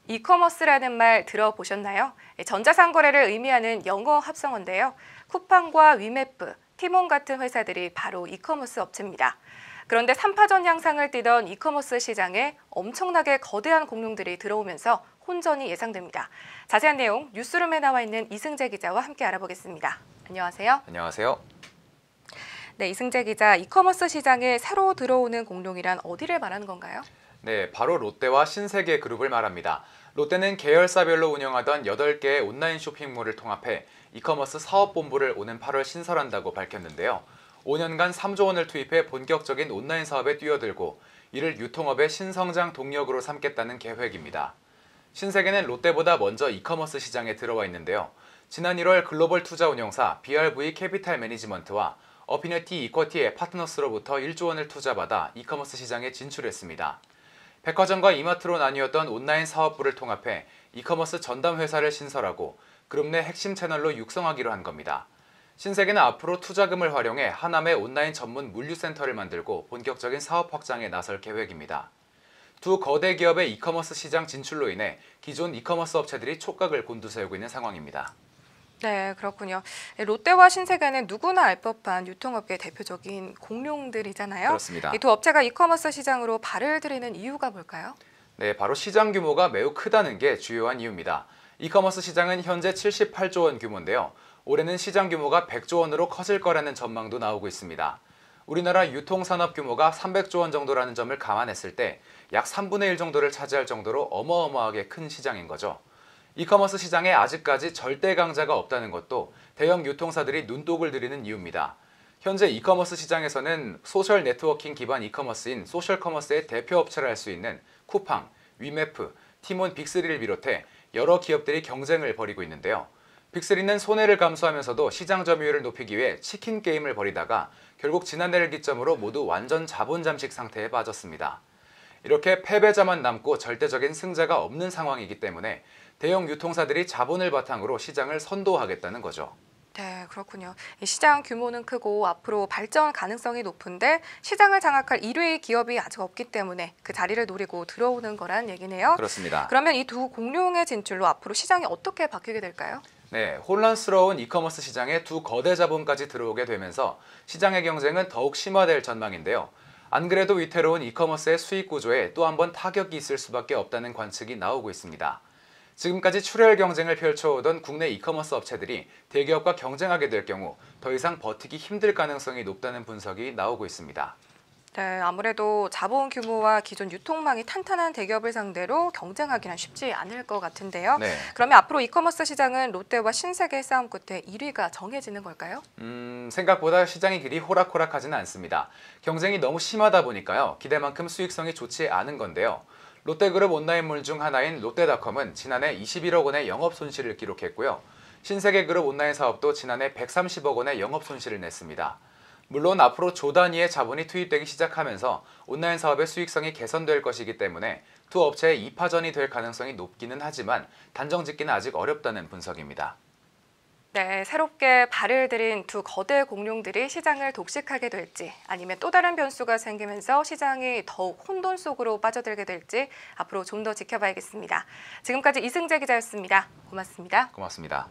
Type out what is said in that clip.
이커머스라는 말 들어보셨나요? 전자상거래를 의미하는 영어 합성어인데요. 쿠팡과 위메프, 티몬 같은 회사들이 바로 이커머스 업체입니다. 그런데 3파전 양상을 띠던 이커머스 시장에 엄청나게 거대한 공룡들이 들어오면서 혼전이 예상됩니다. 자세한 내용 뉴스룸에 나와 있는 이승재 기자와 함께 알아보겠습니다. 안녕하세요. 안녕하세요. 네, 이승재 기자, 이커머스 시장에 새로 들어오는 공룡이란 어디를 말하는 건가요? 네, 바로 롯데와 신세계 그룹을 말합니다. 롯데는 계열사별로 운영하던 8개의 온라인 쇼핑몰을 통합해 이커머스 사업본부를 오는 8월 신설한다고 밝혔는데요. 5년간 3조 원을 투입해 본격적인 온라인 사업에 뛰어들고 이를 유통업의 신성장 동력으로 삼겠다는 계획입니다. 신세계는 롯데보다 먼저 이커머스 시장에 들어와 있는데요. 지난 1월 글로벌 투자 운용사 BRV 캐피탈 매니지먼트와 어피니티 이쿼티의 파트너스로부터 1조 원을 투자받아 이커머스 시장에 진출했습니다. 백화점과 이마트로 나뉘었던 온라인 사업부를 통합해 이커머스 전담 회사를 신설하고 그룹 내 핵심 채널로 육성하기로 한 겁니다. 신세계는 앞으로 투자금을 활용해 하남에 온라인 전문 물류센터를 만들고 본격적인 사업 확장에 나설 계획입니다. 두 거대 기업의 이커머스 시장 진출로 인해 기존 이커머스 업체들이 촉각을 곤두세우고 있는 상황입니다. 네, 그렇군요. 롯데와 신세계는 누구나 알 법한 유통업계 대표적인 공룡들이잖아요. 그렇습니다. 이 두 업체가 이커머스 시장으로 발을 들이는 이유가 뭘까요? 네, 바로 시장 규모가 매우 크다는 게 주요한 이유입니다. 이커머스 시장은 현재 78조 원 규모인데요. 올해는 시장 규모가 100조 원으로 커질 거라는 전망도 나오고 있습니다. 우리나라 유통산업 규모가 300조 원 정도라는 점을 감안했을 때 약 3분의 1 정도를 차지할 정도로 어마어마하게 큰 시장인 거죠. 이커머스 시장에 아직까지 절대 강자가 없다는 것도 대형 유통사들이 눈독을 들이는 이유입니다. 현재 이커머스 시장에서는 소셜 네트워킹 기반 이커머스인 소셜커머스의 대표 업체를 할 수 있는 쿠팡, 위메프, 티몬 빅3를 비롯해 여러 기업들이 경쟁을 벌이고 있는데요. 빅3는 손해를 감수하면서도 시장 점유율을 높이기 위해 치킨 게임을 벌이다가 결국 지난해를 기점으로 모두 완전 자본 잠식 상태에 빠졌습니다. 이렇게 패배자만 남고 절대적인 승자가 없는 상황이기 때문에 대형 유통사들이 자본을 바탕으로 시장을 선도하겠다는 거죠. 네, 그렇군요. 이 시장 규모는 크고 앞으로 발전 가능성이 높은데 시장을 장악할 1위 기업이 아직 없기 때문에 그 자리를 노리고 들어오는 거란 얘기네요. 그렇습니다. 그러면 이 두 공룡의 진출로 앞으로 시장이 어떻게 바뀌게 될까요? 네, 혼란스러운 이커머스 시장에 두 거대 자본까지 들어오게 되면서 시장의 경쟁은 더욱 심화될 전망인데요. 안 그래도 위태로운 이커머스의 수익 구조에 또 한 번 타격이 있을 수밖에 없다는 관측이 나오고 있습니다. 지금까지 출혈 경쟁을 펼쳐오던 국내 이커머스 업체들이 대기업과 경쟁하게 될 경우 더 이상 버티기 힘들 가능성이 높다는 분석이 나오고 있습니다. 네, 아무래도 자본 규모와 기존 유통망이 탄탄한 대기업을 상대로 경쟁하기는 쉽지 않을 것 같은데요. 네. 그러면 앞으로 이커머스 시장은 롯데와 신세계의 싸움 끝에 1위가 정해지는 걸까요? 생각보다 시장이 그리 호락호락하지는 않습니다. 경쟁이 너무 심하다 보니까요. 기대만큼 수익성이 좋지 않은 건데요. 롯데그룹 온라인몰 중 하나인 롯데닷컴은 지난해 21억 원의 영업 손실을 기록했고요. 신세계그룹 온라인 사업도 지난해 130억 원의 영업 손실을 냈습니다. 물론 앞으로 조 단위의 자본이 투입되기 시작하면서 온라인 사업의 수익성이 개선될 것이기 때문에 두 업체의 2파전이 될 가능성이 높기는 하지만 단정 짓기는 아직 어렵다는 분석입니다. 네, 새롭게 발을 들인 두 거대 공룡들이 시장을 독식하게 될지 아니면 또 다른 변수가 생기면서 시장이 더욱 혼돈 속으로 빠져들게 될지 앞으로 좀 더 지켜봐야겠습니다. 지금까지 이승재 기자였습니다. 고맙습니다. 고맙습니다.